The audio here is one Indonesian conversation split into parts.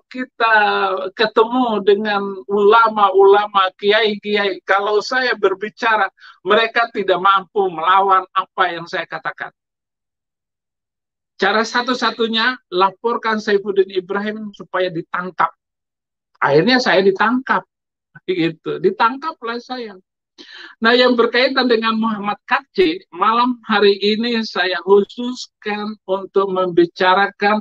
kita ketemu dengan ulama-ulama, kiai-kiai, kalau saya berbicara, mereka tidak mampu melawan apa yang saya katakan. Cara satu-satunya, laporkan Saifuddin Ibrahim supaya ditangkap. Akhirnya saya ditangkap. Gitu. Ditangkaplah saya. Nah, yang berkaitan dengan Muhammad Kacik, malam hari ini saya khususkan untuk membicarakan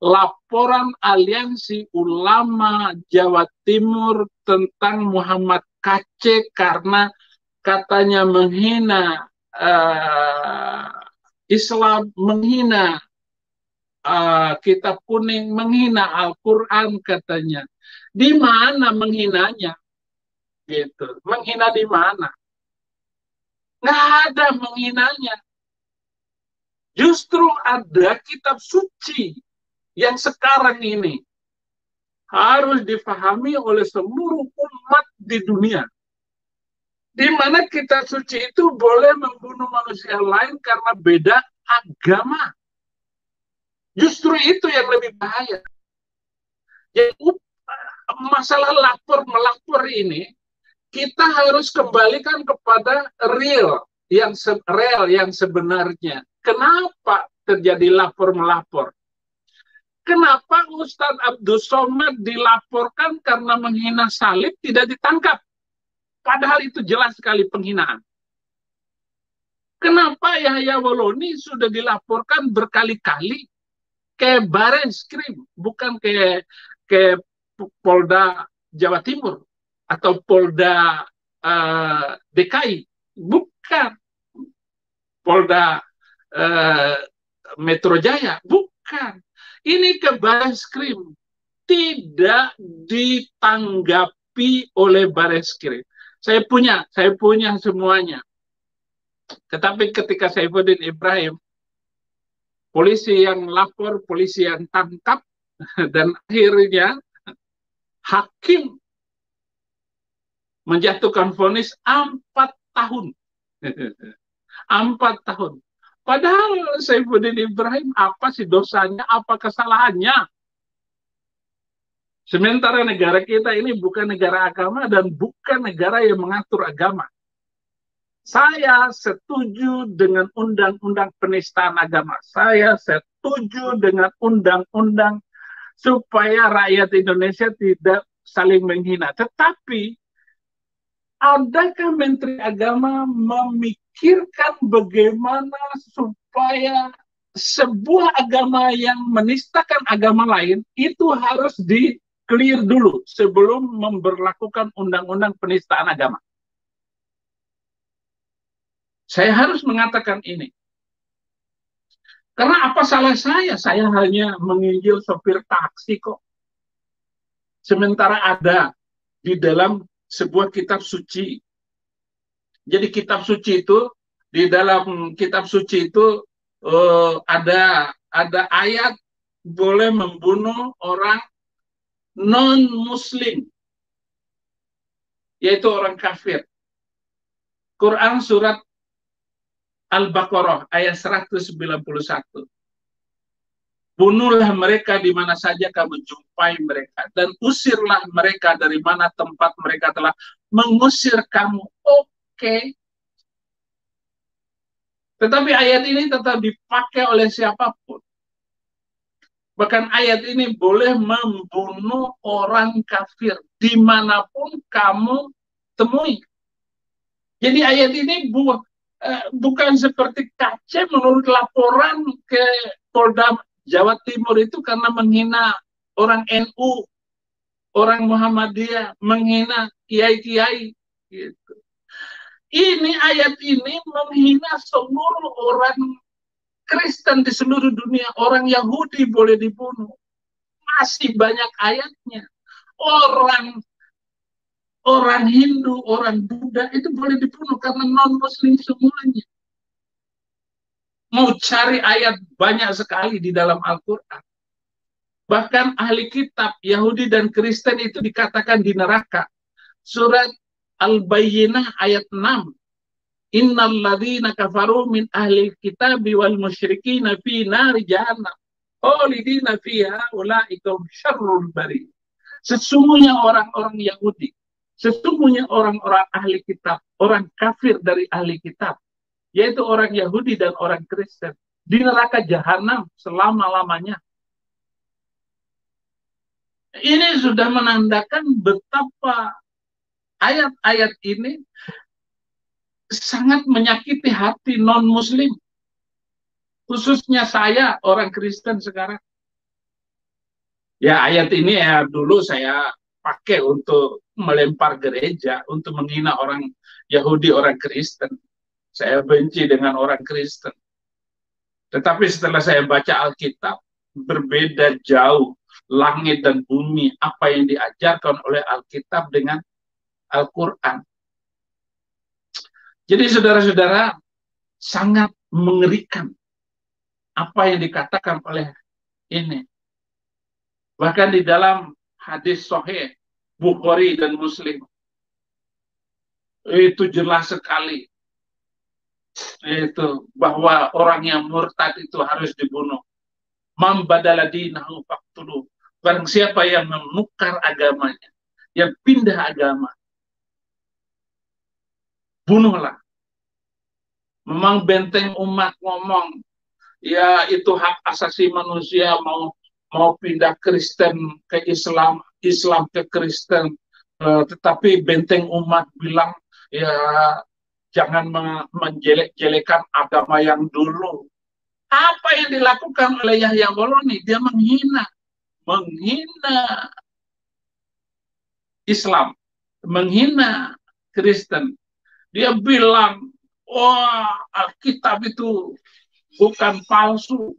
laporan Aliansi Ulama Jawa Timur tentang Muhammad Kacik karena katanya menghina Islam, menghina kitab kuning, menghina Al-Quran katanya. Di mana menghinanya? Gitu. Menghina di mana? Nggak ada menghinanya. Justru ada kitab suci yang sekarang ini harus difahami oleh seluruh umat di dunia. Di mana kitab suci itu boleh membunuh manusia lain karena beda agama. Justru itu yang lebih bahaya. Jadi masalah lapor-melapor ini, kita harus kembalikan kepada real yang sebenarnya. Kenapa terjadi lapor-melapor? Kenapa Ustadz Abdul Somad dilaporkan karena menghina salib tidak ditangkap? Padahal itu jelas sekali penghinaan. Kenapa Yahya Woloni sudah dilaporkan berkali-kali ke Barreskrim, bukan ke Polda Jawa Timur atau Polda DKI, bukan Polda Metro Jaya, bukan. Ini ke Barreskrim, tidak ditanggapi oleh Barreskrim. Saya punya semuanya. Tetapi ketika Saifuddin Ibrahim, polisi yang lapor, polisi yang tangkap, dan akhirnya hakim menjatuhkan vonis 4 tahun. 4 tahun. Padahal Saifuddin Ibrahim apa sih dosanya, apa kesalahannya? Sementara negara kita ini bukan negara agama dan bukan negara yang mengatur agama. Saya setuju dengan undang-undang penistaan agama. Saya setuju dengan undang-undang supaya rakyat Indonesia tidak saling menghina. Tetapi, adakah Menteri Agama memikirkan bagaimana supaya sebuah agama yang menistakan agama lain itu harus di-clear dulu sebelum memberlakukan undang-undang penistaan agama? Saya harus mengatakan ini. Karena apa salah saya? Saya hanya menginjil sopir taksi kok. Sementara ada di dalam sebuah kitab suci. Jadi kitab suci itu, di dalam kitab suci itu ada ayat boleh membunuh orang non-muslim, yaitu orang kafir. Quran surat Al-Baqarah ayat 191. Bunuhlah mereka di mana saja kamu jumpai mereka, dan usirlah mereka dari mana tempat mereka telah mengusir kamu. Oke. Tetapi ayat ini tetap dipakai oleh siapapun. Bahkan ayat ini boleh membunuh orang kafir dimanapun kamu temui. Jadi ayat ini bukan seperti KC menurut laporan ke Polda Jawa Timur itu karena menghina orang NU, orang Muhammadiyah, menghina kiai-kiai. Gitu. Ini ayat ini menghina seluruh orang Kristen di seluruh dunia. Orang Yahudi boleh dibunuh. Masih banyak ayatnya. Orang Hindu, orang Buddha itu boleh dibunuh karena non-Muslim semuanya. Mau cari ayat banyak sekali di dalam Al-Quran. Bahkan ahli kitab Yahudi dan Kristen itu dikatakan di neraka. Surat Al-Bayyinah ayat 6. Innal ladzina kafaru min ahli kitabi wal musyrikina fi nari jahannam. khalidina fiha ulaika syarrul bari. Sesungguhnya orang-orang Yahudi, sesungguhnya orang-orang ahli kitab, orang kafir dari ahli kitab, yaitu orang Yahudi dan orang Kristen, di neraka jahanam selama-lamanya. Ini sudah menandakan betapa ayat-ayat ini sangat menyakiti hati non-muslim, khususnya saya, orang Kristen sekarang. Ya, ayat ini ya dulu saya pakai untuk melempar gereja, untuk menghina orang Yahudi, orang Kristen. Saya benci dengan orang Kristen. Tetapi setelah saya baca Alkitab, berbeda jauh langit dan bumi apa yang diajarkan oleh Alkitab dengan Al-Quran. Jadi saudara-saudara, sangat mengerikan apa yang dikatakan oleh ini. Bahkan di dalam hadis Sahih Bukhari dan Muslim itu jelas sekali itu bahwa orang yang murtad itu harus dibunuh. Man badala dinahu faqtuluh. Barang siapa yang menukar agamanya, yang pindah agama, bunuhlah. Memang benteng umat ngomong, ya itu hak asasi manusia, mau pindah Kristen ke Islam, Islam ke Kristen, tetapi benteng umat bilang ya jangan menjelek-jelekan agama yang dulu. Apa yang dilakukan oleh Yahya Goloni? Dia menghina Islam, menghina Kristen. Dia bilang, wah Alkitab itu bukan palsu,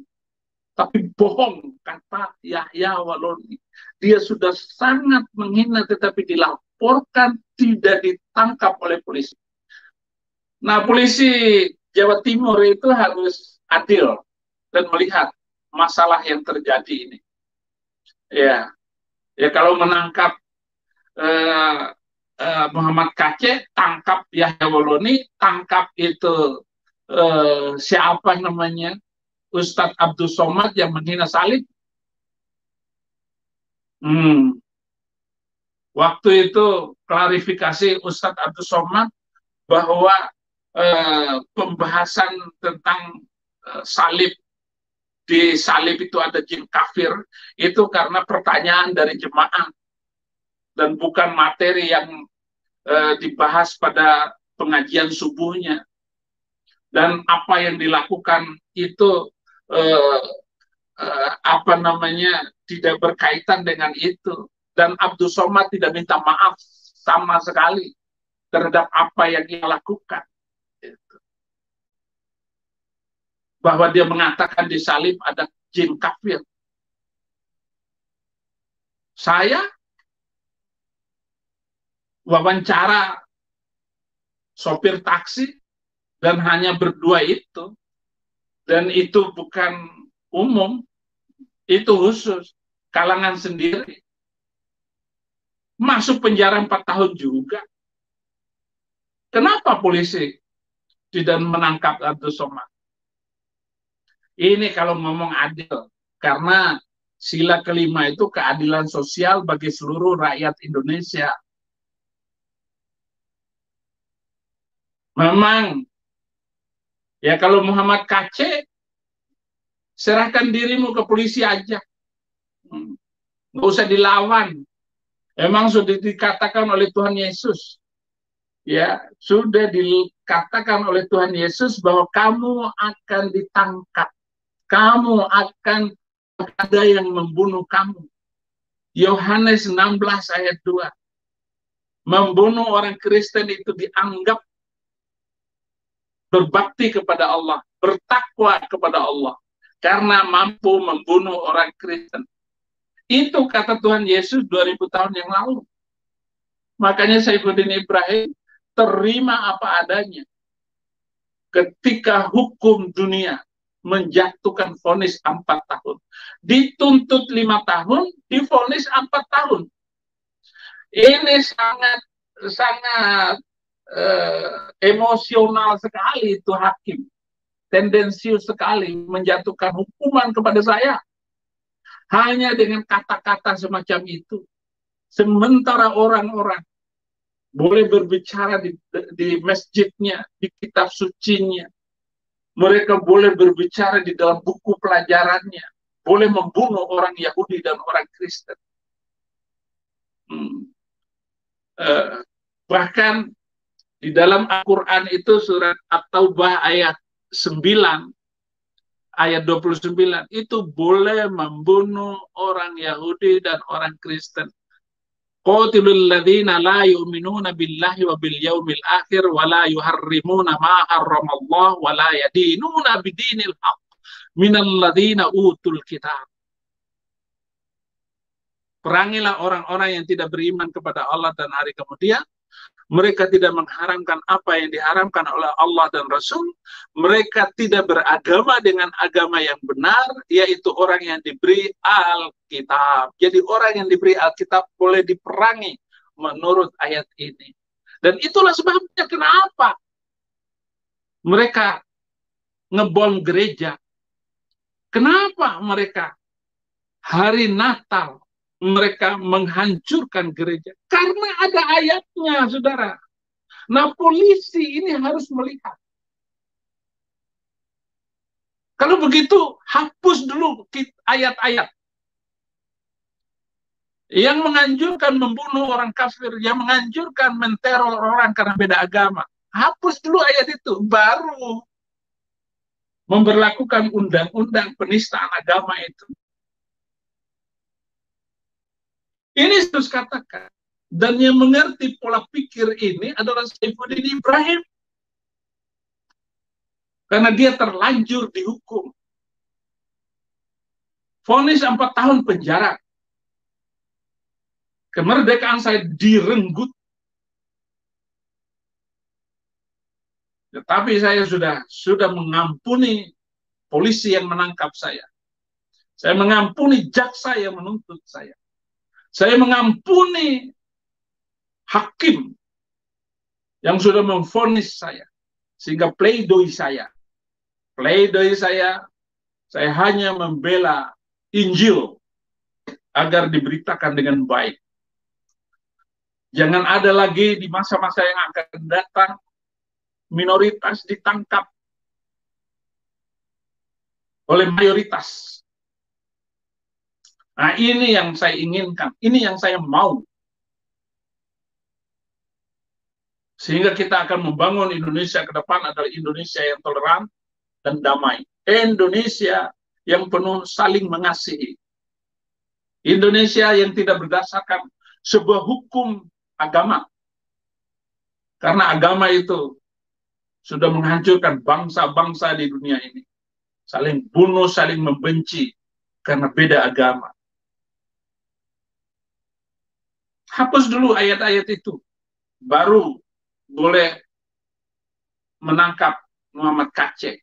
tapi bohong, kata Yahya Waloni. Dia sudah sangat menghina, tetapi dilaporkan tidak ditangkap oleh polisi. Nah, polisi Jawa Timur itu harus adil dan melihat masalah yang terjadi ini. Ya, ya kalau menangkap Muhammad Kaceh, tangkap Yahya Waloni, tangkap itu siapa namanya, Ustadz Abdul Somad yang menghina salib. Waktu itu klarifikasi Ustadz Abdul Somad bahwa pembahasan tentang salib, di salib itu ada jin kafir, itu karena pertanyaan dari jemaah dan bukan materi yang dibahas pada pengajian subuhnya. Dan apa yang dilakukan itu tidak berkaitan dengan itu. Dan Abdul Somad tidak minta maaf sama sekali terhadap apa yang dia lakukan. Bahwa dia mengatakan di salib ada jin kafir. Saya wawancara sopir taksi dan hanya berdua itu. Dan itu bukan umum, itu khusus, kalangan sendiri. Masuk penjara 4 tahun juga. Kenapa polisi tidak menangkap Abdul Somad? Ini kalau ngomong adil, karena sila kelima itu keadilan sosial bagi seluruh rakyat Indonesia. Memang, ya kalau Muhammad Kaceh, serahkan dirimu ke polisi aja. Nggak usah dilawan. Emang sudah dikatakan oleh Tuhan Yesus. Ya, sudah dikatakan oleh Tuhan Yesus bahwa kamu akan ditangkap. Kamu akan ada yang membunuh kamu. Yohanes 16 ayat 2. Membunuh orang Kristen itu dianggap berbakti kepada Allah, bertakwa kepada Allah, karena mampu membunuh orang Kristen. Itu kata Tuhan Yesus 2000 tahun yang lalu. Makanya Saifuddin Ibrahim terima apa adanya. Ketika hukum dunia menjatuhkan vonis 4 tahun. Dituntut 5 tahun, divonis 4 tahun. Ini sangat emosional sekali itu hakim. Tendensius sekali menjatuhkan hukuman kepada saya. Hanya dengan kata-kata semacam itu. Sementara orang-orang boleh berbicara di masjidnya, di kitab sucinya. Mereka boleh berbicara di dalam buku pelajarannya. Boleh membunuh orang Yahudi dan orang Kristen. Hmm. Bahkan di dalam Al-Quran itu surat At-Taubah ayat 9, ayat 29, itu boleh membunuh orang Yahudi dan orang Kristen. Qatilul ladzina la yu'minuna billahi wa bil yaumil akhir wa la yuharrimuna ma harramallah wa la yadinuna bidinil haqq minal ladzina utul kitab. Perangilah orang-orang yang tidak beriman kepada Allah dan hari kemudian. Mereka tidak mengharamkan apa yang diharamkan oleh Allah dan Rasul. Mereka tidak beragama dengan agama yang benar, yaitu orang yang diberi Alkitab. Jadi orang yang diberi Alkitab boleh diperangi menurut ayat ini. Dan itulah sebabnya kenapa mereka ngebom gereja. Kenapa mereka hari Natal mereka menghancurkan gereja? Karena ada ayatnya, saudara. Nah, polisi ini harus melihat. Kalau begitu, hapus dulu ayat-ayat yang menganjurkan membunuh orang kafir, yang menganjurkan menteror orang karena beda agama. Hapus dulu ayat itu, baru memberlakukan undang-undang penistaan agama itu. Ini harus katakan. Dan yang mengerti pola pikir ini adalah Saifuddin Ibrahim. Karena dia terlanjur dihukum. Vonis 4 tahun penjara. Kemerdekaan saya direnggut. Tetapi saya sudah mengampuni polisi yang menangkap saya. Saya mengampuni jaksa yang menuntut saya. Saya mengampuni hakim yang sudah memvonis saya. Sehingga pledoi saya hanya membela Injil agar diberitakan dengan baik. Jangan ada lagi di masa-masa yang akan datang minoritas ditangkap oleh mayoritas. Nah, ini yang saya inginkan, ini yang saya mau. Sehingga kita akan membangun Indonesia ke depan adalah Indonesia yang toleran dan damai. Indonesia yang penuh saling mengasihi. Indonesia yang tidak berdasarkan sebuah hukum agama. Karena agama itu sudah menghancurkan bangsa-bangsa di dunia ini. Saling bunuh, saling membenci karena beda agama. Hapus dulu ayat-ayat itu. Baru boleh menangkap Muhammad Kacek.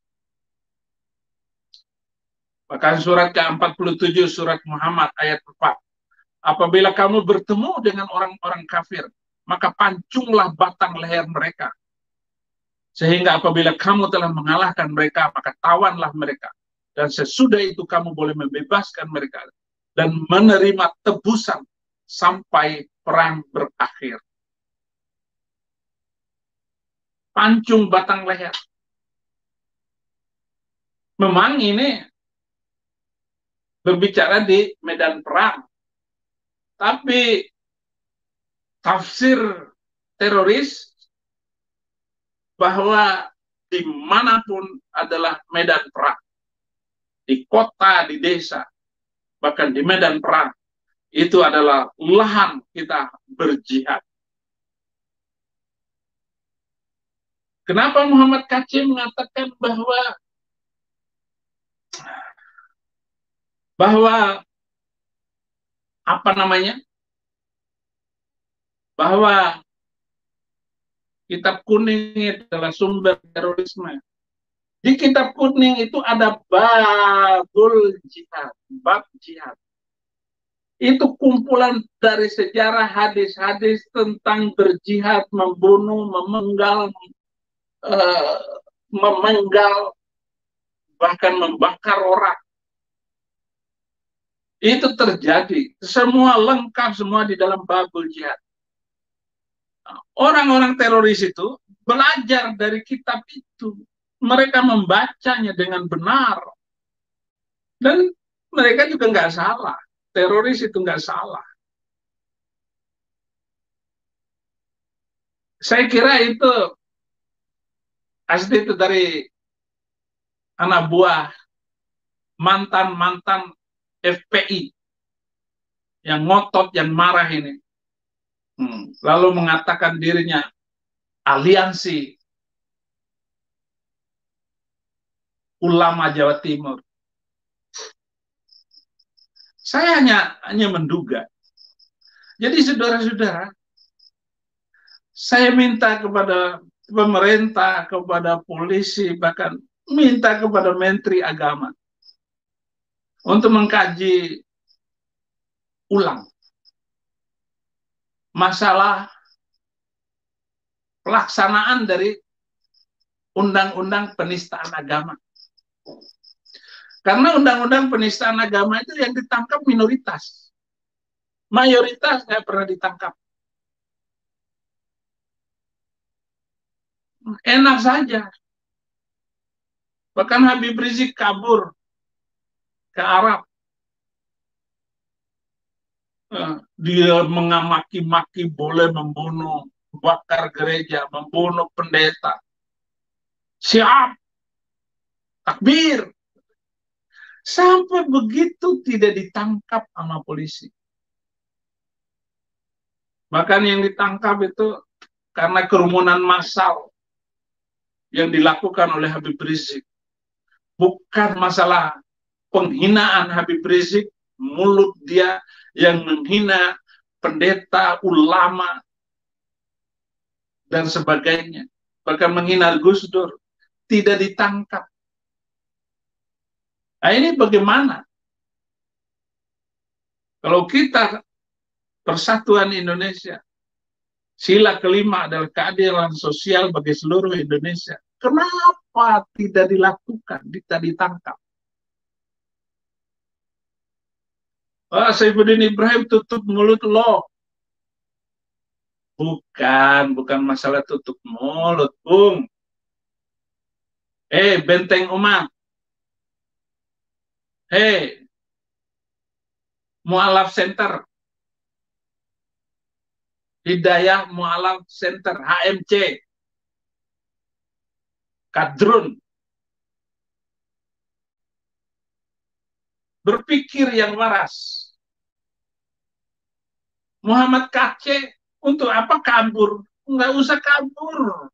Bahkan surat ke-47 surat Muhammad ayat 4. Apabila kamu bertemu dengan orang-orang kafir, maka pancunglah batang leher mereka. Sehingga apabila kamu telah mengalahkan mereka, maka tawanlah mereka. Dan sesudah itu kamu boleh membebaskan mereka dan menerima tebusan sampai perang berakhir. Pancung batang leher. Memang ini berbicara di medan perang. Tapi tafsir teroris bahwa dimanapun adalah medan perang. Di kota, di desa, bahkan di medan perang. Itu adalah lahan kita berjihad. Kenapa Muhammad Kacim mengatakan bahwa bahwa kitab kuning adalah sumber terorisme. Di kitab kuning itu ada babul jihad, bab jihad. Itu kumpulan dari sejarah hadis-hadis tentang berjihad, membunuh, memenggal, bahkan membakar orang. Itu terjadi. Semua lengkap, semua di dalam Babul Jihad. Orang-orang teroris itu belajar dari kitab itu. Mereka membacanya dengan benar. Dan mereka juga nggak salah. Teroris itu nggak salah. Saya kira itu asli itu dari anak buah mantan-mantan FPI yang ngotot, yang marah ini. Lalu mengatakan dirinya aliansi ulama Jawa Timur. Saya hanya menduga. Jadi saudara-saudara, saya minta kepada pemerintah, kepada polisi, bahkan minta kepada Menteri Agama untuk mengkaji ulang masalah pelaksanaan dari undang-undang penistaan agama. Karena undang-undang penistaan agama itu yang ditangkap minoritas. Mayoritas nggak pernah ditangkap. Enak saja. Bahkan Habib Rizik kabur ke Arab. Dia mengamaki-maki, boleh membunuh, bakar gereja, membunuh pendeta. Siap, takbir. Sampai begitu tidak ditangkap sama polisi. Bahkan yang ditangkap itu karena kerumunan massal yang dilakukan oleh Habib Rizik. Bukan masalah penghinaan Habib Rizik, mulut dia yang menghina pendeta, ulama, dan sebagainya. Bahkan menghina Gus Dur. Tidak ditangkap. Nah ini bagaimana? Kalau kita Persatuan Indonesia, sila kelima adalah keadilan sosial bagi seluruh Indonesia. Kenapa tidak dilakukan, tidak ditangkap? Saifuddin Ibrahim tutup mulut lo. Bukan masalah tutup mulut, Bung. Benteng Umat. Mu'alaf Center. Hidayah Mu'alaf Center, HMC. Kadrun. Berpikir yang waras. Muhammad Kaceh, untuk apa kabur? Nggak usah kabur.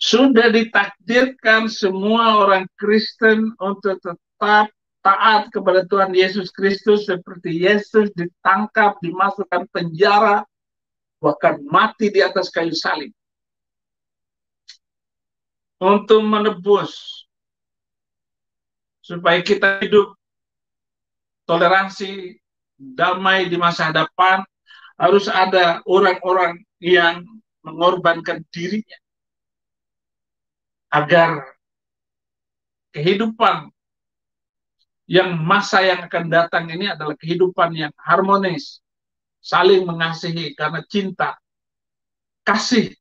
Sudah ditakdirkan semua orang Kristen untuk tetap taat kepada Tuhan Yesus Kristus, seperti Yesus ditangkap, dimasukkan penjara, bahkan mati di atas kayu salib untuk menebus supaya kita hidup toleransi, damai di masa hadapan. Harus ada orang-orang yang mengorbankan dirinya agar kehidupan yang masa yang akan datang ini adalah kehidupan yang harmonis, saling mengasihi karena cinta, kasih,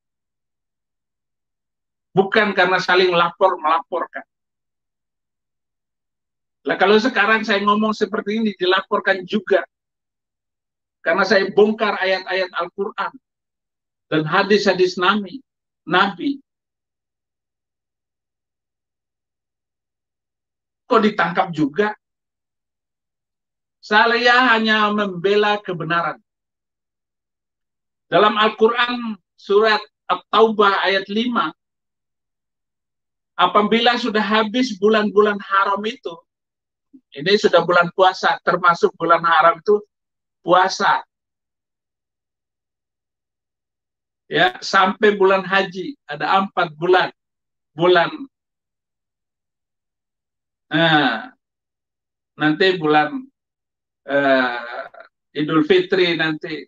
bukan karena saling melaporkan. Nah, kalau sekarang saya ngomong seperti ini dilaporkan juga karena saya bongkar ayat-ayat Al-Quran dan hadis-hadis Nabi. Kok ditangkap juga? Saya hanya membela kebenaran. Dalam Al-Quran surat At-Taubah ayat 5, apabila sudah habis bulan-bulan haram itu, ini sudah bulan puasa, termasuk bulan haram itu puasa. Ya, sampai bulan haji, ada 4 bulan. Nanti bulan Idul Fitri nanti.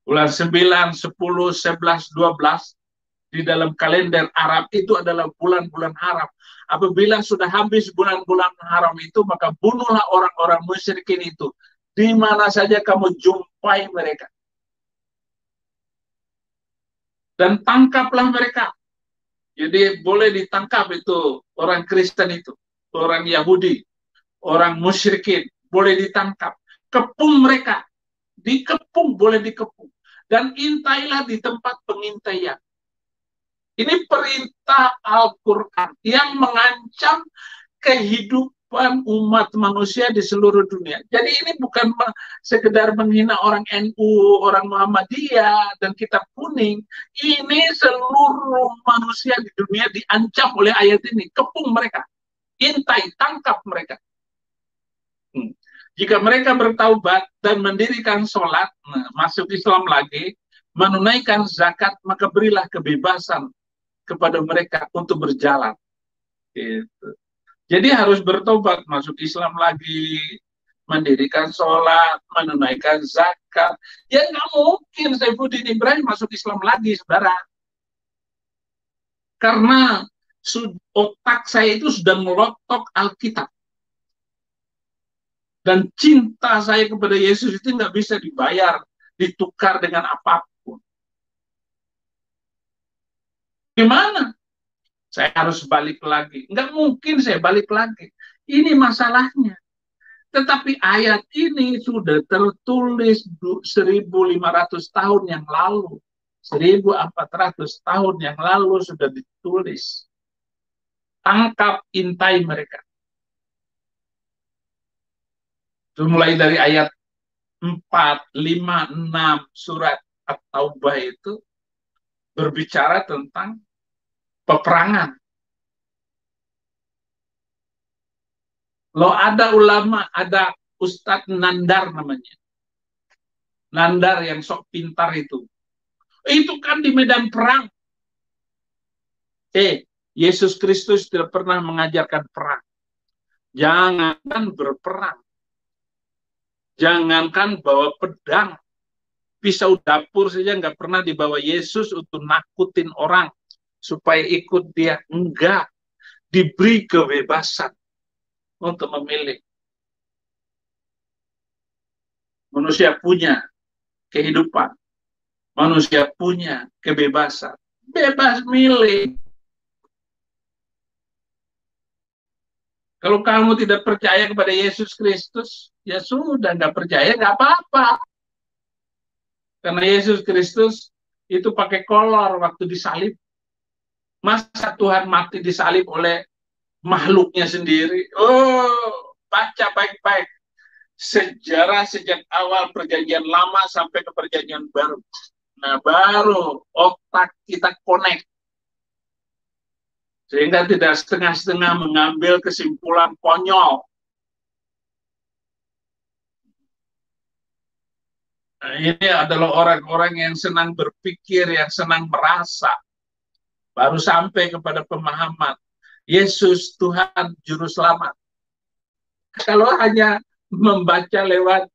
Bulan 9, 10, 11, 12. di dalam kalender Arab itu adalah bulan-bulan haram. Apabila sudah habis bulan-bulan haram itu, maka bunuhlah orang-orang musyrikin itu. Di mana saja kamu jumpai mereka. Dan tangkaplah mereka. Jadi boleh ditangkap itu orang Kristen itu, orang Yahudi, orang musyrikin, boleh ditangkap. Kepung mereka, dikepung, boleh dikepung. Dan intailah di tempat pengintaian. Ini perintah Al-Quran yang mengancam kehidupan umat manusia di seluruh dunia. Jadi ini bukan sekedar menghina orang NU, orang Muhammadiyah, dan kitab kuning. Ini seluruh manusia di dunia diancam oleh ayat ini. Kepung mereka, intai, tangkap mereka. Jika mereka bertaubat dan mendirikan sholat, masuk Islam lagi, menunaikan zakat, maka berilah kebebasan kepada mereka untuk berjalan. Gitu. Jadi harus bertobat, masuk Islam lagi, mendirikan sholat, menunaikan zakat. Ya nggak mungkin Saifuddin Ibrahim masuk Islam lagi, saudara. Karena otak saya itu sudah melotok Alkitab. Dan cinta saya kepada Yesus itu nggak bisa dibayar, ditukar dengan apapun. Gimana? Saya harus balik lagi. Nggak mungkin saya balik lagi. Ini masalahnya. Tetapi ayat ini sudah tertulis 1.500 tahun yang lalu. 1.400 tahun yang lalu sudah ditulis. Tangkap, intai mereka. Itu mulai dari ayat 4, 5, 6 surat At-Taubah itu berbicara tentang peperangan. Lo ada ulama, ada Ustadz Nandar namanya. Nandar yang sok pintar itu. Itu kan di medan perang. Yesus Kristus tidak pernah mengajarkan perang. Jangankan berperang. Jangankan bawa pedang. Pisau dapur saja nggak pernah dibawa Yesus untuk nakutin orang. Supaya ikut dia. Enggak. Diberi kebebasan untuk memilih. Manusia punya kehidupan. Manusia punya kebebasan. Bebas milih. Kalau kamu tidak percaya kepada Yesus Kristus, ya sudah, nggak percaya, nggak apa-apa. Karena Yesus Kristus itu pakai kolor waktu disalib. Masa Tuhan mati disalib oleh makhluknya sendiri? Oh, baca baik-baik. Sejarah sejak awal perjanjian lama sampai ke perjanjian baru. Nah, baru otak kita connect. Sehingga tidak setengah-setengah mengambil kesimpulan konyol. Nah, ini adalah orang-orang yang senang berpikir, yang senang merasa. Baru sampai kepada pemahaman. Yesus Tuhan Juru Selamat. Kalau hanya membaca lewat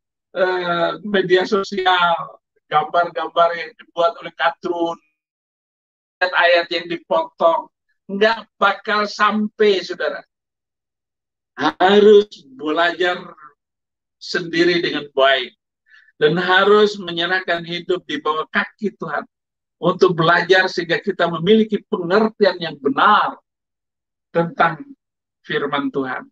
media sosial, gambar-gambar yang dibuat oleh Katrun, ayat yang dipotong, nggak bakal sampai, saudara. Harus belajar sendiri dengan baik. Dan harus menyerahkan hidup di bawah kaki Tuhan. Untuk belajar sehingga kita memiliki pengertian yang benar tentang firman Tuhan.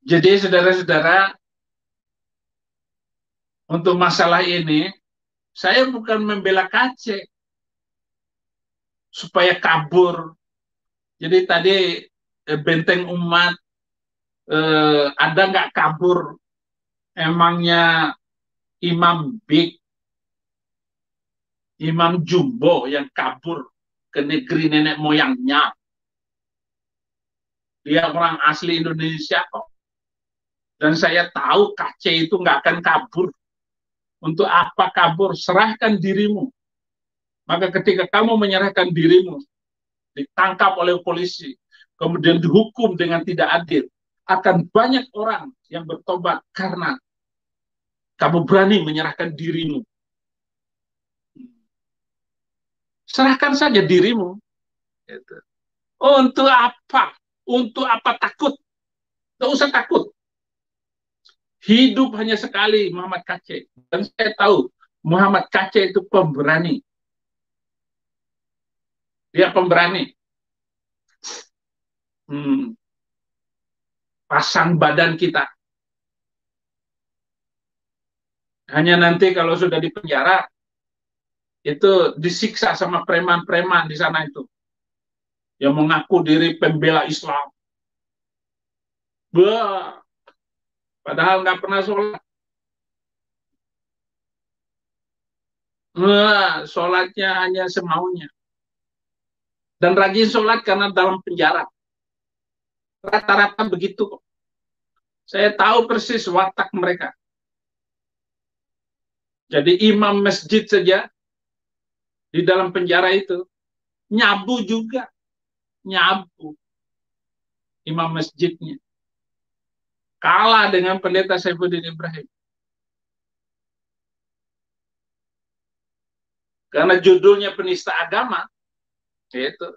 Jadi saudara-saudara, untuk masalah ini, saya bukan membela KC supaya kabur. Jadi tadi benteng umat, ada nggak kabur? Emangnya Imam Big, Imam Jumbo yang kabur ke negeri nenek moyangnya? Dia orang asli Indonesia kok. Dan saya tahu KC itu nggak akan kabur. Untuk apa kabur? Serahkan dirimu. Maka ketika kamu menyerahkan dirimu, ditangkap oleh polisi, kemudian dihukum dengan tidak adil, akan banyak orang yang bertobat karena Kamu berani menyerahkan dirimu. Serahkan saja dirimu. Gitu. Oh, untuk apa? Untuk apa takut? Tidak usah takut. Hidup hanya sekali, Muhammad Kacek. Dan saya tahu, Muhammad Kacek itu pemberani. Dia pemberani. Pasang badan kita. Hanya nanti kalau sudah di penjara, itu disiksa sama preman-preman di sana itu. Yang mengaku diri pembela Islam. Bah, padahal nggak pernah sholat. Sholatnya hanya semaunya. Dan rajin sholat karena dalam penjara. Rata-rata begitu kok. Saya tahu persis watak mereka. Jadi imam masjid saja di dalam penjara itu nyabu juga. Nyabu. Imam masjidnya. Kalah dengan pendeta Saifuddin Ibrahim. Karena judulnya penista agama, itu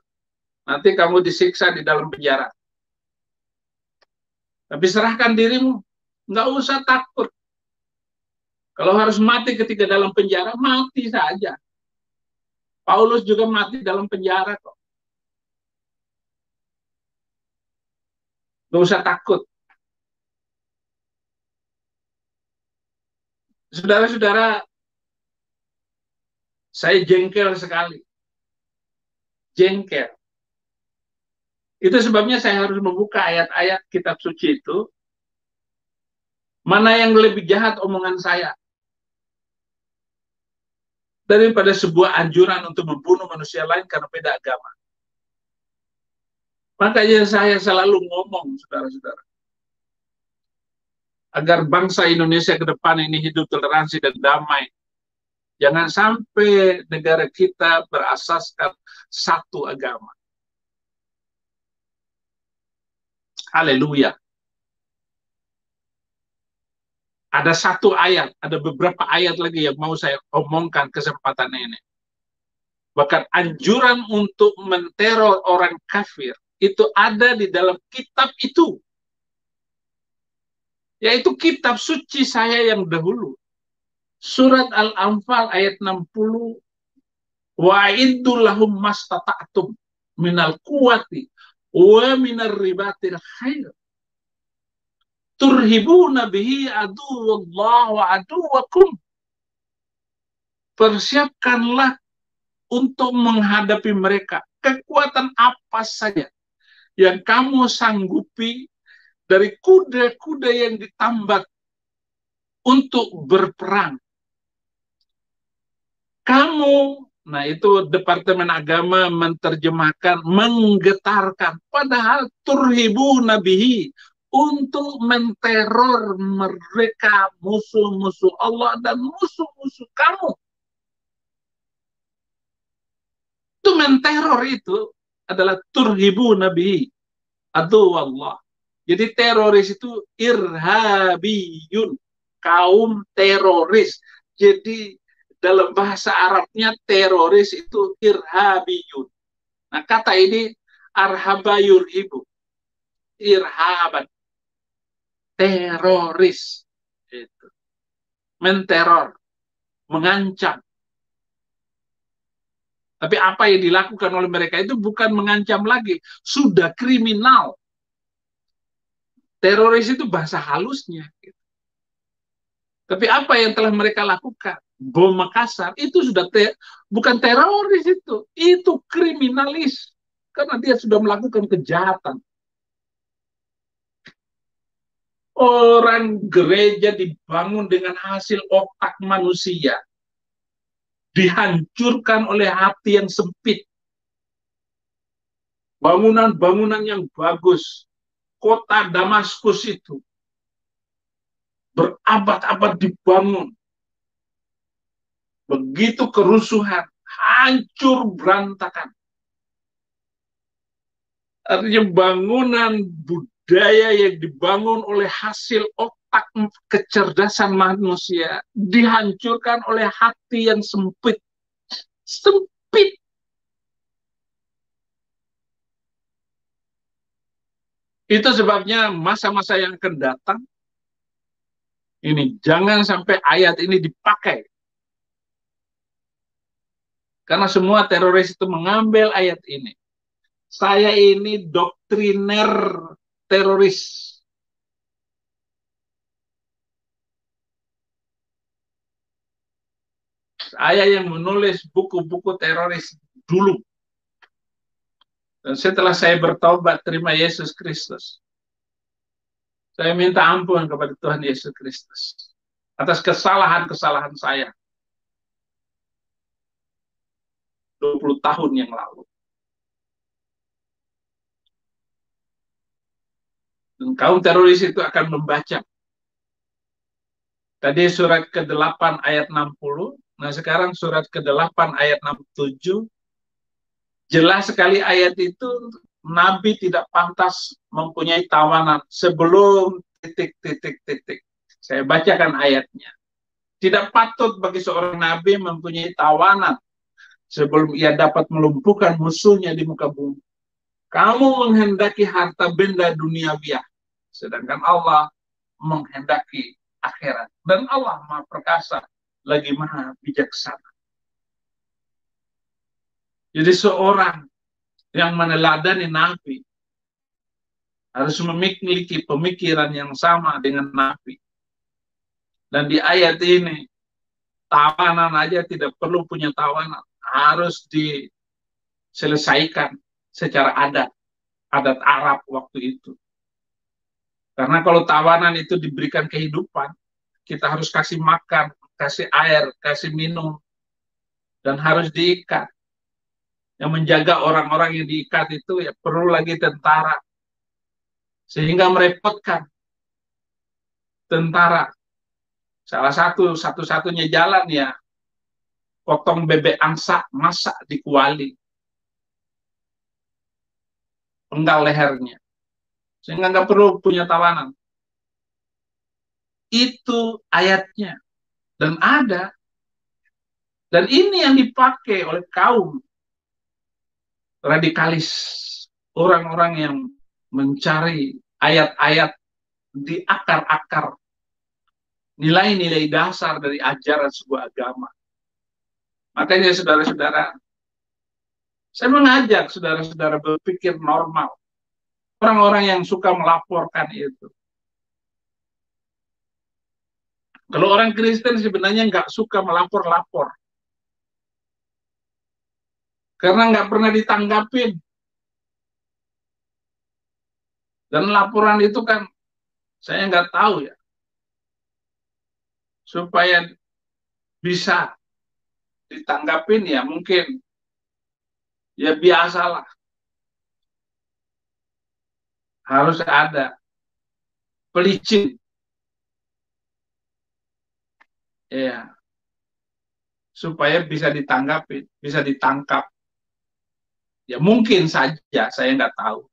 nanti kamu disiksa di dalam penjara. Tapi serahkan dirimu, nggak usah takut. Kalau harus mati ketika dalam penjara, mati saja. Paulus juga mati dalam penjara kok. Nggak usah takut. Saudara-saudara, saya jengkel sekali. Jengkel. Itu sebabnya saya harus membuka ayat-ayat kitab suci itu. Mana yang lebih jahat omongan saya daripada sebuah anjuran untuk membunuh manusia lain karena beda agama. Makanya saya selalu ngomong, saudara-saudara, agar bangsa Indonesia ke depan ini hidup toleransi dan damai. Jangan sampai negara kita berasaskan satu agama. Haleluya. Ada satu ayat, ada beberapa ayat lagi yang mau saya omongkan kesempatan ini. Bahkan anjuran untuk menteror orang kafir itu ada di dalam kitab itu. Yaitu kitab suci saya yang dahulu. Surat Al-Anfal ayat 60. Wa'iddu lahum mastata'tum minal quwati wa minar ribatil khair. Turhibuna bihi aduwallah wa aduwakum. Persiapkanlah untuk menghadapi mereka. Kekuatan apa saja yang kamu sanggupi dari kuda-kuda yang ditambat untuk berperang. Kamu, nah itu Departemen Agama menerjemahkan menggetarkan. Padahal turhibu nabihi, untuk menteror mereka musuh-musuh Allah dan musuh-musuh kamu. Itu menteror itu adalah turhibu nabihi, adu Allah. Jadi teroris itu irhabiyun, kaum teroris. Jadi dalam bahasa Arabnya teroris itu irhabiyun. Nah kata ini arhaba yurhibu, irhaban, teroris, itu menteror, mengancam. Tapi apa yang dilakukan oleh mereka itu bukan mengancam lagi, sudah kriminal. Teroris itu bahasa halusnya. Tapi apa yang telah mereka lakukan? Bom Makassar itu sudah bukan teroris itu kriminalis karena dia sudah melakukan kejahatan. Orang gereja dibangun dengan hasil otak manusia, dihancurkan oleh hati yang sempit. Bangunan-bangunan yang bagus, kota Damaskus itu berabad-abad dibangun. Begitu kerusuhan, hancur berantakan. Artinya bangunan budaya yang dibangun oleh hasil otak kecerdasan manusia dihancurkan oleh hati yang sempit. Sempit. Itu sebabnya masa-masa yang akan datang, ini jangan sampai ayat ini dipakai. Karena semua teroris itu mengambil ayat ini. Saya ini doktriner teroris. Saya yang menulis buku-buku teroris dulu. Dan setelah saya bertobat, terima Yesus Kristus, saya minta ampun kepada Tuhan Yesus Kristus atas kesalahan-kesalahan saya 20 tahun yang lalu. Dan kaum teroris itu akan membaca. Tadi surat ke-8 ayat 60, nah sekarang surat ke-8 ayat 67, jelas sekali ayat itu, Nabi tidak pantas mempunyai tawanan sebelum titik. Saya bacakan ayatnya. Tidak patut bagi seorang Nabi mempunyai tawanan sebelum ia dapat melumpuhkan musuhnya di muka bumi. Kamu menghendaki harta benda duniawiah, sedangkan Allah menghendaki akhirat. Dan Allah Maha Perkasa, lagi Maha Bijaksana. Jadi seorang yang meneladani Nabi harus memiliki pemikiran yang sama dengan Nabi. Dan di ayat ini, tawanan aja tidak perlu punya tawanan. Harus diselesaikan secara adat Arab waktu itu. Karena kalau tawanan itu diberikan kehidupan, kita harus kasih makan, kasih air, kasih minum, dan harus diikat. Yang menjaga orang-orang yang diikat itu ya perlu lagi tentara. Sehingga merepotkan tentara. Salah satu-satunya jalan ya, potong bebek angsa, masak di kuali. Penggal lehernya. Sehingga nggak perlu punya tawanan. Itu ayatnya. Dan ada. Dan ini yang dipakai oleh kaum radikalis. Orang-orang yang mencari ayat-ayat di akar-akar nilai-nilai dasar dari ajaran sebuah agama. Makanya saudara-saudara, saya mengajak saudara-saudara berpikir normal. Orang-orang yang suka melaporkan itu. Kalau orang Kristen sebenarnya nggak suka melapor-lapor. Karena nggak pernah ditanggapin. Dan laporan itu kan, saya nggak tahu ya. Supaya bisa ditanggapin ya mungkin ya biasalah, harus ada pelicin ya supaya bisa ditanggapin, bisa ditangkap ya mungkin saja, saya nggak tahu.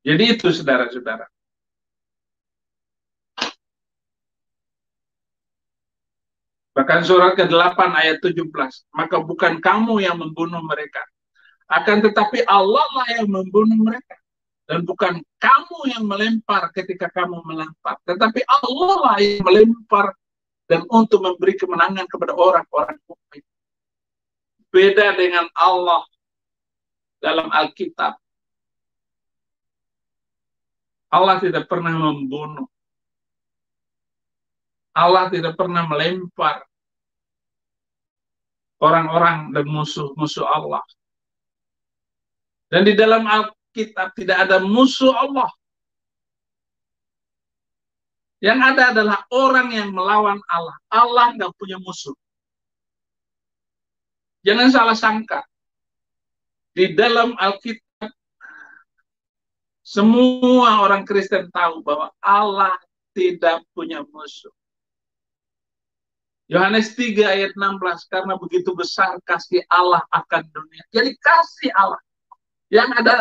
Jadi itu saudara-saudara. Bahkan surat ke-8 ayat 17, maka bukan kamu yang membunuh mereka, akan tetapi Allah lah yang membunuh mereka. Dan bukan kamu yang melempar ketika kamu melempar, tetapi Allah lah yang melempar dan untuk memberi kemenangan kepada orang-orang mukmin. Beda dengan Allah dalam Alkitab. Allah tidak pernah membunuh. Allah tidak pernah melempar orang-orang dan musuh-musuh Allah. Dan di dalam Alkitab tidak ada musuh Allah. Yang ada adalah orang yang melawan Allah. Allah nggak punya musuh. Jangan salah sangka. Di dalam Alkitab, semua orang Kristen tahu bahwa Allah tidak punya musuh. Yohanes 3 ayat 16, karena begitu besar kasih Allah akan dunia. Jadi kasih Allah. Yang ada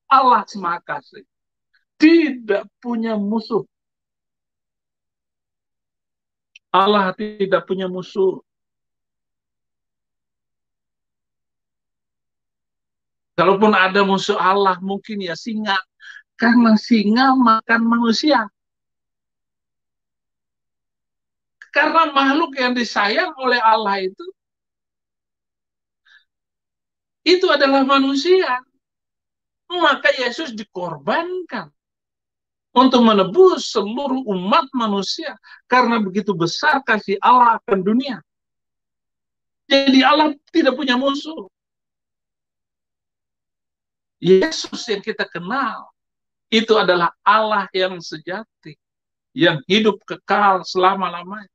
Allah Maha Kasih. tidak punya musuh. Allah tidak punya musuh. Kalaupun ada musuh Allah, mungkin ya singa. Karena singa makan manusia. Karena makhluk yang disayang oleh Allah itu adalah manusia. Maka Yesus dikorbankan untuk menebus seluruh umat manusia. Karena begitu besar kasih Allah akan dunia. Jadi Allah tidak punya musuh. Yesus yang kita kenal, itu adalah Allah yang sejati, yang hidup kekal selama-lamanya.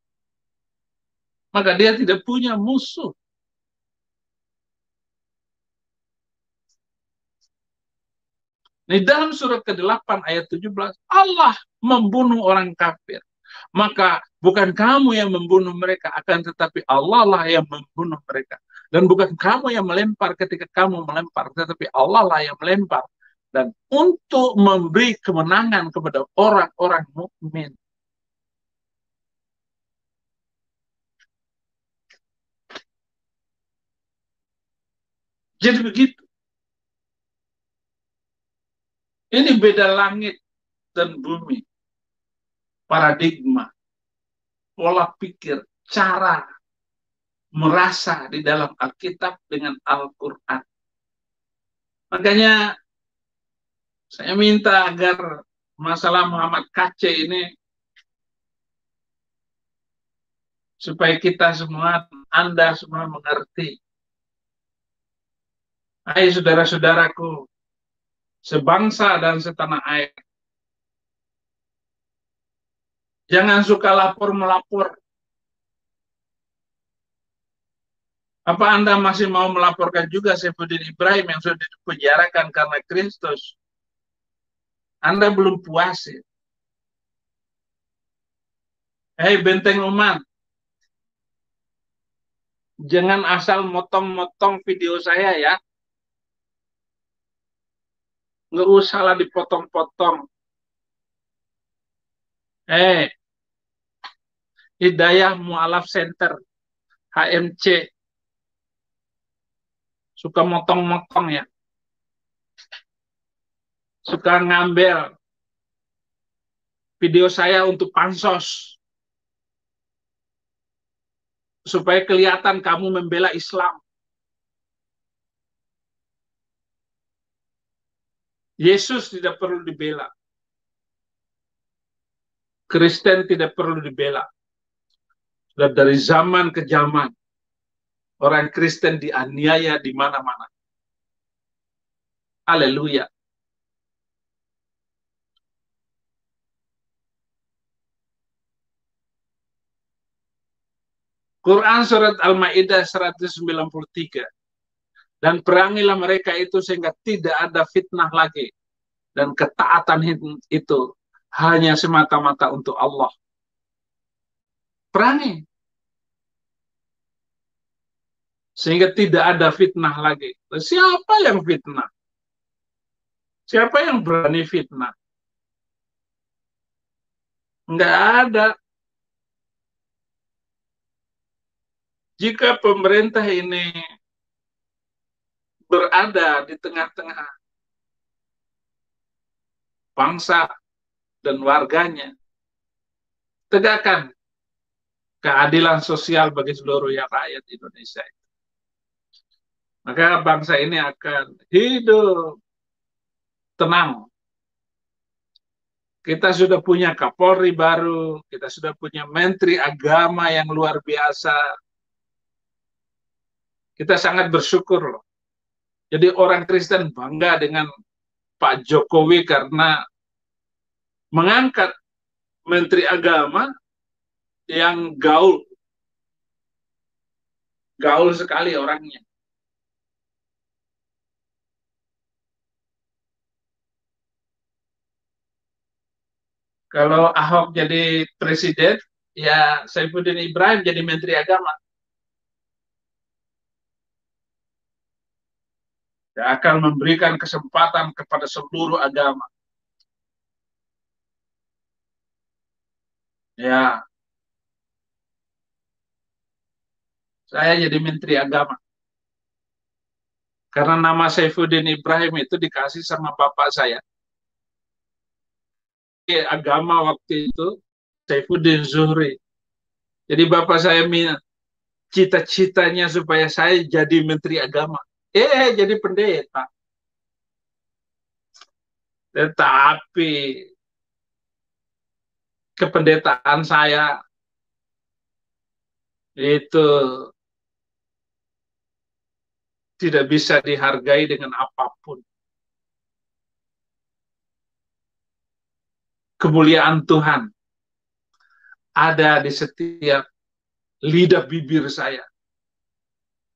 Maka dia tidak punya musuh. Di dalam surat ke-8 ayat 17, Allah membunuh orang kafir. Maka bukan kamu yang membunuh mereka, akan tetapi Allah lah yang membunuh mereka. Dan bukan kamu yang melempar ketika kamu melempar, tetapi Allah lah yang melempar. Dan untuk memberi kemenangan kepada orang-orang mukmin. Jadi begitu. Ini beda langit dan bumi. Paradigma, pola pikir, cara merasa di dalam Alkitab dengan Al-Quran. Makanya saya minta agar masalah Muhammad KC ini supaya kita semua, Anda semua mengerti. Hai saudara-saudaraku, sebangsa dan setanah air. Jangan suka lapor-melapor. Apa Anda masih mau melaporkan juga Saifuddin Ibrahim yang sudah dipenjarakan karena Kristus? Anda belum puas ya? Hei Benteng Umat, jangan asal motong-motong video saya ya. Nggak usah lah dipotong-potong. Hidayah Mu'alaf Center, HMC. Suka motong-motong ya. Suka ngambil video saya untuk pansos. Supaya kelihatan kamu membela Islam. Yesus tidak perlu dibela. Kristen tidak perlu dibela. Sudah dari zaman ke zaman, orang Kristen dianiaya di mana-mana. Haleluya. Quran surat Al-Maidah 193. Dan perangilah mereka itu sehingga tidak ada fitnah lagi. Dan ketaatan itu hanya semata-mata untuk Allah. Perangi. Sehingga tidak ada fitnah lagi. Siapa yang fitnah? Siapa yang berani fitnah? Enggak ada. Jika pemerintah ini berada di tengah-tengah bangsa dan warganya, tegakkan keadilan sosial bagi seluruh rakyat Indonesia. Maka bangsa ini akan hidup tenang. Kita sudah punya Kapolri baru, kita sudah punya Menteri Agama yang luar biasa. Kita sangat bersyukur loh. Jadi orang Kristen bangga dengan Pak Jokowi karena mengangkat Menteri Agama yang gaul. Gaul sekali orangnya. Kalau Ahok jadi presiden, ya Saifuddin Ibrahim jadi Menteri Agama. Dia akan memberikan kesempatan kepada seluruh agama. Ya, saya jadi Menteri Agama. Karena nama Saifuddin Ibrahim itu dikasih sama bapak saya. Agama waktu itu Saifuddin Zuhri. Jadi bapak saya minta cita-citanya supaya saya jadi Menteri Agama. Jadi pendeta. Tetapi kependetaan saya itu tidak bisa dihargai dengan apapun. Kemuliaan Tuhan ada di setiap lidah bibir saya.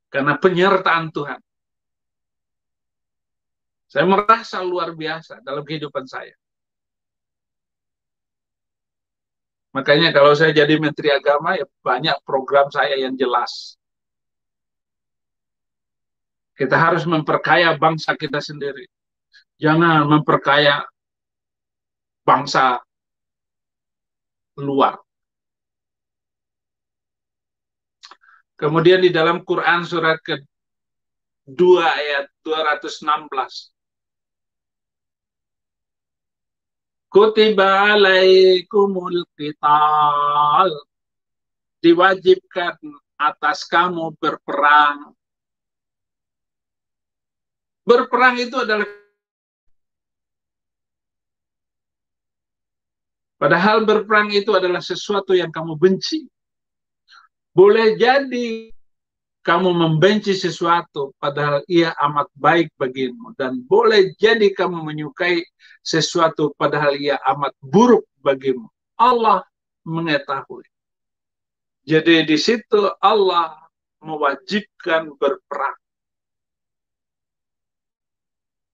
Karena penyertaan Tuhan. Saya merasa luar biasa dalam kehidupan saya. Makanya kalau saya jadi Menteri Agama, ya banyak program saya yang jelas. Kita harus memperkaya bangsa kita sendiri. Jangan memperkaya bangsa luar. Kemudian di dalam Quran surat ke-2 ayat 216. Kutiba alaikumul qital. Diwajibkan atas kamu berperang. Berperang itu adalah, padahal berperang itu adalah sesuatu yang kamu benci. Boleh jadi kamu membenci sesuatu padahal ia amat baik bagimu, dan boleh jadi kamu menyukai sesuatu padahal ia amat buruk bagimu. Allah mengetahui. Jadi di situ Allah mewajibkan berperang.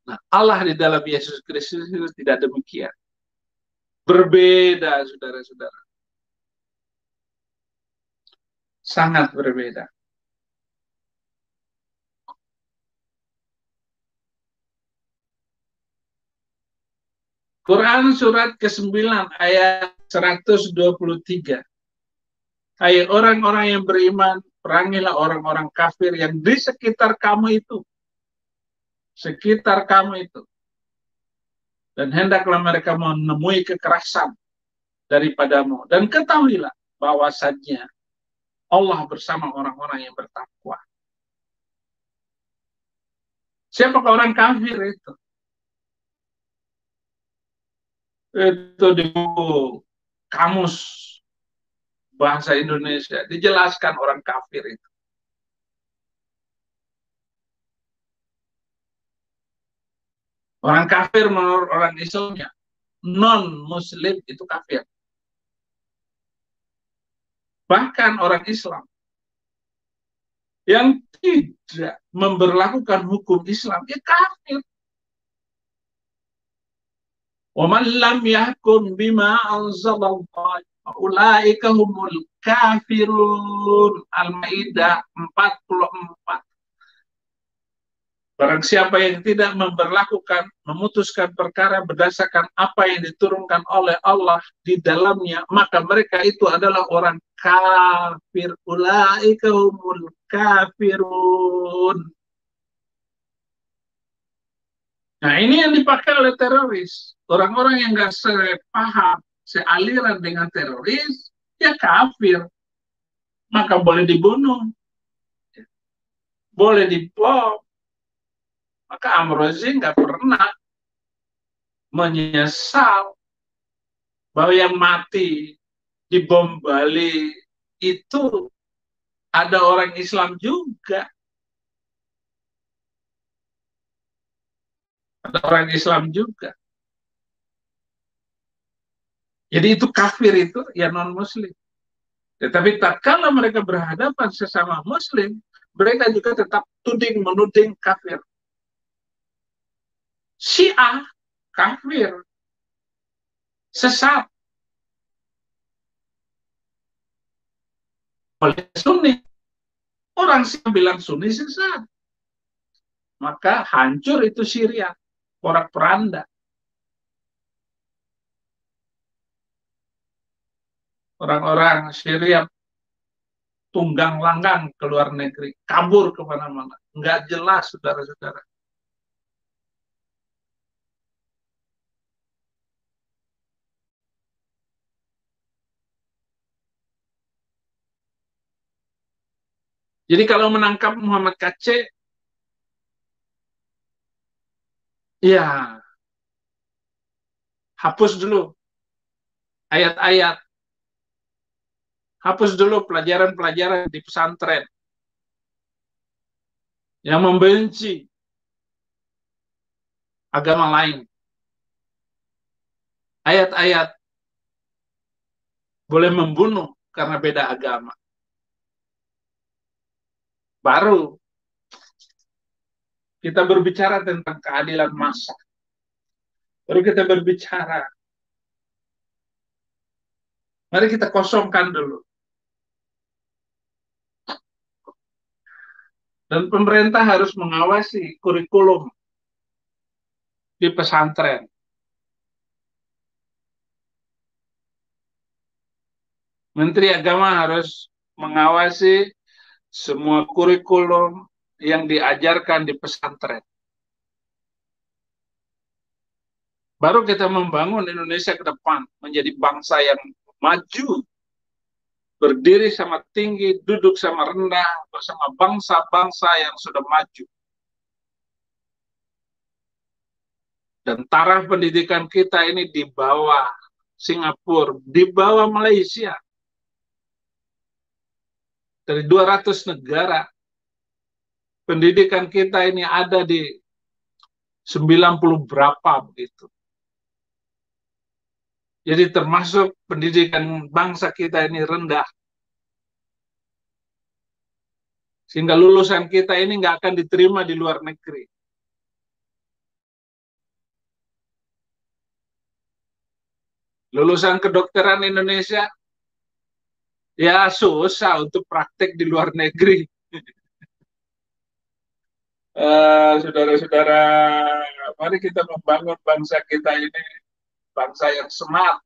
Nah, Allah di dalam Yesus Kristus itu tidak demikian. Berbeda, saudara-saudara. Sangat berbeda. Quran surat ke-9 ayat 123. Hai orang-orang yang beriman, perangilah orang-orang kafir yang di sekitar kamu itu. Sekitar kamu itu. Dan hendaklah mereka menemui kekerasan daripadamu. Dan ketahuilah bahwasannya Allah bersama orang-orang yang bertakwa. Siapakah orang kafir itu? Itu di buku kamus bahasa Indonesia dijelaskan orang kafir itu. Orang kafir menurut orang Islamnya, non-Muslim itu kafir. Bahkan orang Islam yang tidak memberlakukan hukum Islam, ya kafir. وَمَنْ لَمْ يَحْكُمْ بِمَا أَنْزَلَ اللَّهُ فَأُولَٰئِكَ هُمُ الْكَافِرُونَ. Al-Maidah 44. Barang siapa yang tidak memutuskan perkara berdasarkan apa yang diturunkan oleh Allah di dalamnya, maka mereka itu adalah orang kafir. Ulaika humul kafirun. Nah, ini yang dipakai oleh teroris. Orang-orang yang nggak sepaham, sealiran dengan teroris, ya kafir. Maka boleh dibunuh, boleh dibom. Maka Amrozi nggak pernah menyesal bahwa yang mati di bom Bali itu ada orang Islam juga. Ada orang Islam juga. Jadi itu kafir itu ya non-Muslim. Tetapi tak kala mereka berhadapan sesama Muslim, mereka juga tetap menuding kafir. Syiah kafir, sesat. Oleh Sunni, orang Syiah bilang Sunni sesat. Maka hancur itu Syria, porak-poranda. Orang-orang Syria tunggang langgang ke luar negeri, kabur kemana-mana. Nggak jelas, saudara-saudara. Jadi kalau menangkap Muhammad KC, ya hapus dulu ayat-ayat, hapus dulu pelajaran-pelajaran di pesantren yang membenci agama lain. Ayat-ayat boleh membunuh karena beda agama. Baru kita berbicara tentang keadilan massa. Baru kita berbicara. Mari kita kosongkan dulu. Dan pemerintah harus mengawasi kurikulum di pesantren. Menteri Agama harus mengawasi semua kurikulum yang diajarkan di pesantren. Baru kita membangun Indonesia ke depan menjadi bangsa yang maju, berdiri sama tinggi, duduk sama rendah bersama bangsa-bangsa yang sudah maju. Dan taraf pendidikan kita ini di bawah Singapura, di bawah Malaysia. Dari 200 negara, pendidikan kita ini ada di 90 berapa begitu. Jadi termasuk pendidikan bangsa kita ini rendah. Sehingga lulusan kita ini nggak akan diterima di luar negeri. Lulusan kedokteran Indonesia, ya susah untuk praktek di luar negeri. Saudara-saudara, mari kita membangun bangsa kita ini, bangsa yang smart,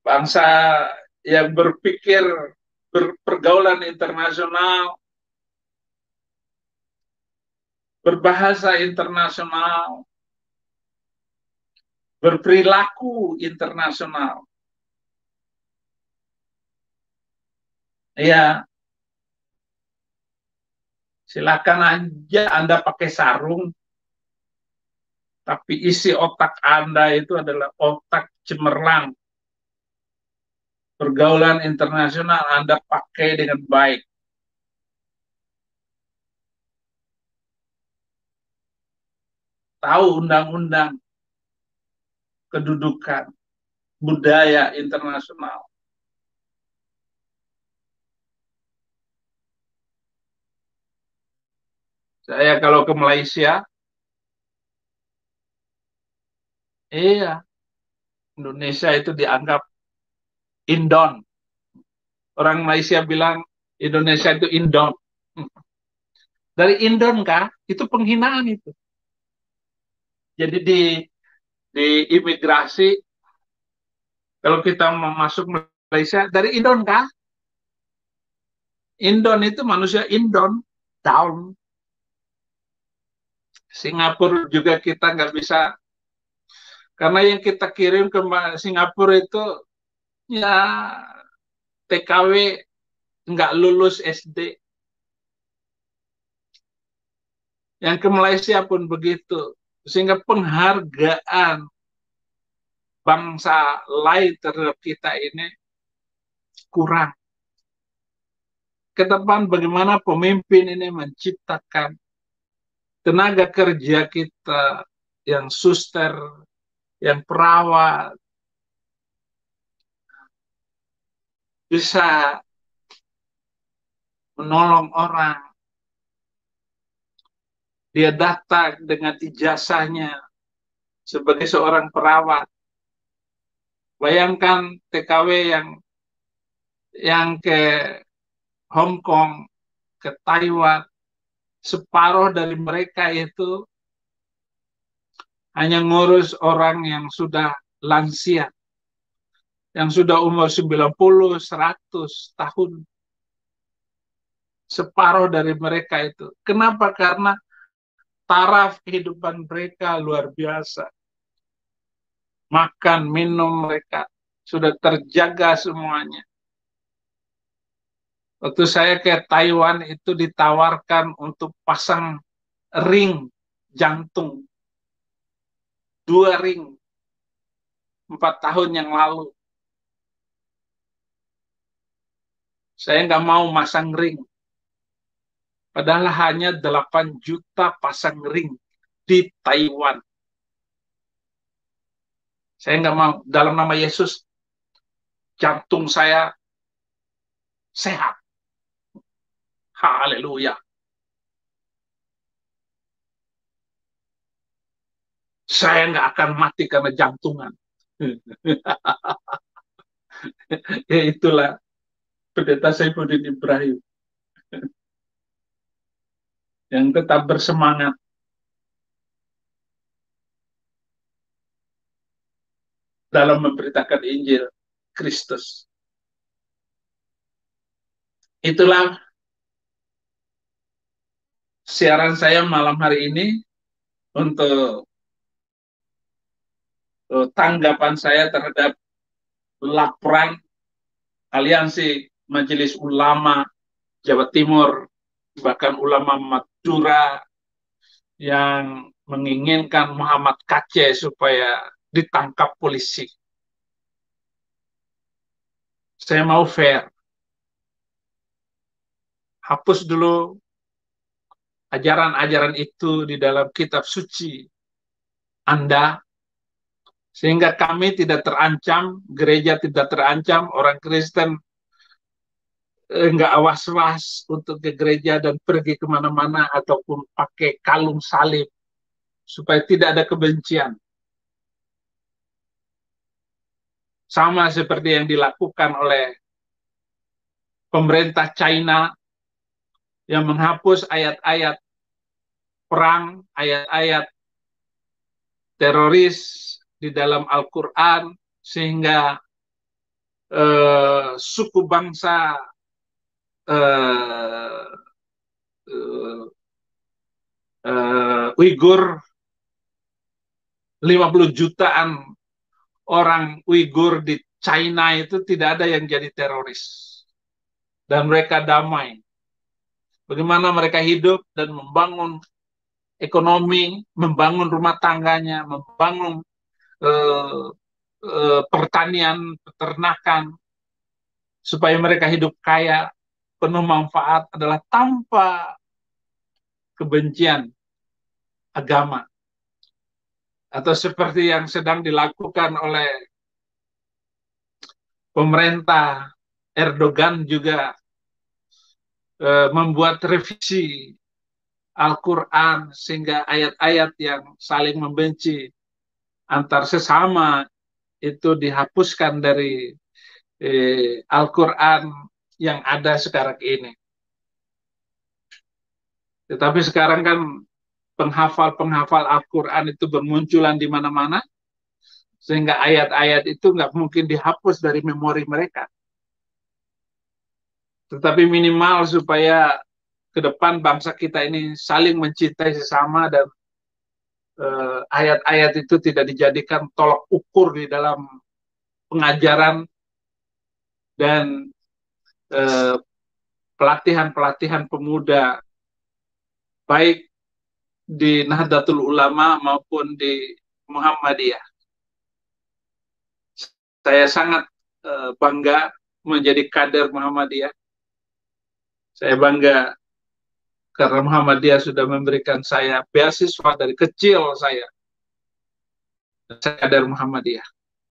bangsa yang berpikir berpergaulan internasional, berbahasa internasional, berperilaku internasional. Ya, silakan aja Anda pakai sarung, tapi isi otak Anda itu adalah otak cemerlang. Pergaulan internasional Anda pakai dengan baik. Tahu undang-undang kedudukan, budaya internasional. Saya kalau ke Malaysia, iya, Indonesia itu dianggap Indon. Orang Malaysia bilang Indonesia itu Indon. Dari Indon kah? Itu penghinaan itu. Jadi di imigrasi, kalau kita mau masuk Malaysia, dari Indon kah? Indon itu manusia Indon, down. Singapura juga kita nggak bisa, karena yang kita kirim ke Singapura itu ya TKW nggak lulus SD. Yang ke Malaysia pun begitu. Sehingga penghargaan bangsa lain terhadap kita ini kurang. Ke depan bagaimana pemimpin ini menciptakan tenaga kerja kita yang suster, yang perawat, bisa menolong orang. Dia datang dengan ijazahnya sebagai seorang perawat. Bayangkan TKW yang ke Hong Kong, ke Taiwan, separuh dari mereka itu hanya ngurus orang yang sudah lansia. yang sudah umur 90, 100 tahun. Separuh dari mereka itu. Kenapa? Karena taraf kehidupan mereka luar biasa. Makan, minum mereka sudah terjaga semuanya. Waktu saya ke Taiwan itu ditawarkan untuk pasang ring jantung. 2 ring. 4 tahun yang lalu. Saya nggak mau masang ring. Padahal hanya 8 juta pasang ring di Taiwan. Saya nggak mau. Dalam nama Yesus, jantung saya sehat. Haleluya. Saya nggak akan mati karena jantungan. Ya itulah Pendeta Saifuddin Ibrahim yang tetap bersemangat dalam memberitakan Injil Kristus. Itulah siaran saya malam hari ini untuk tanggapan saya terhadap laporan Aliansi Majelis Ulama Jawa Timur, bahkan ulama Madura yang menginginkan Muhammad Kaceh supaya ditangkap polisi. Saya mau fair. Hapus dulu ajaran-ajaran itu di dalam kitab suci Anda, sehingga kami tidak terancam, gereja tidak terancam, orang Kristen nggak awas-was untuk ke gereja dan pergi kemana-mana ataupun pakai kalung salib, supaya tidak ada kebencian. Sama seperti yang dilakukan oleh pemerintah China yang menghapus ayat-ayat perang, ayat-ayat teroris di dalam Al-Quran, sehingga suku bangsa Uighur, 50 jutaan orang Uighur di China itu tidak ada yang jadi teroris. Dan mereka damai. Bagaimana mereka hidup dan membangun ekonomi, membangun rumah tangganya, membangun pertanian, peternakan, supaya mereka hidup kaya, penuh manfaat, adalah tanpa kebencian agama. Atau seperti yang sedang dilakukan oleh pemerintah Erdogan juga, membuat revisi Al-Quran sehingga ayat-ayat yang saling membenci antar sesama itu dihapuskan dari Al-Quran yang ada sekarang ini. Tetapi sekarang kan penghafal-penghafal Al-Quran itu bermunculan di mana-mana, sehingga ayat-ayat itu nggak mungkin dihapus dari memori mereka. Tetapi minimal supaya ke depan bangsa kita ini saling mencintai sesama, dan ayat-ayat itu tidak dijadikan tolak ukur di dalam pengajaran dan pelatihan-pelatihan pemuda, baik di Nahdlatul Ulama maupun di Muhammadiyah. Saya sangat bangga menjadi kader Muhammadiyah. Saya bangga karena Muhammadiyah sudah memberikan saya beasiswa dari kecil saya. Saya kader Muhammadiyah.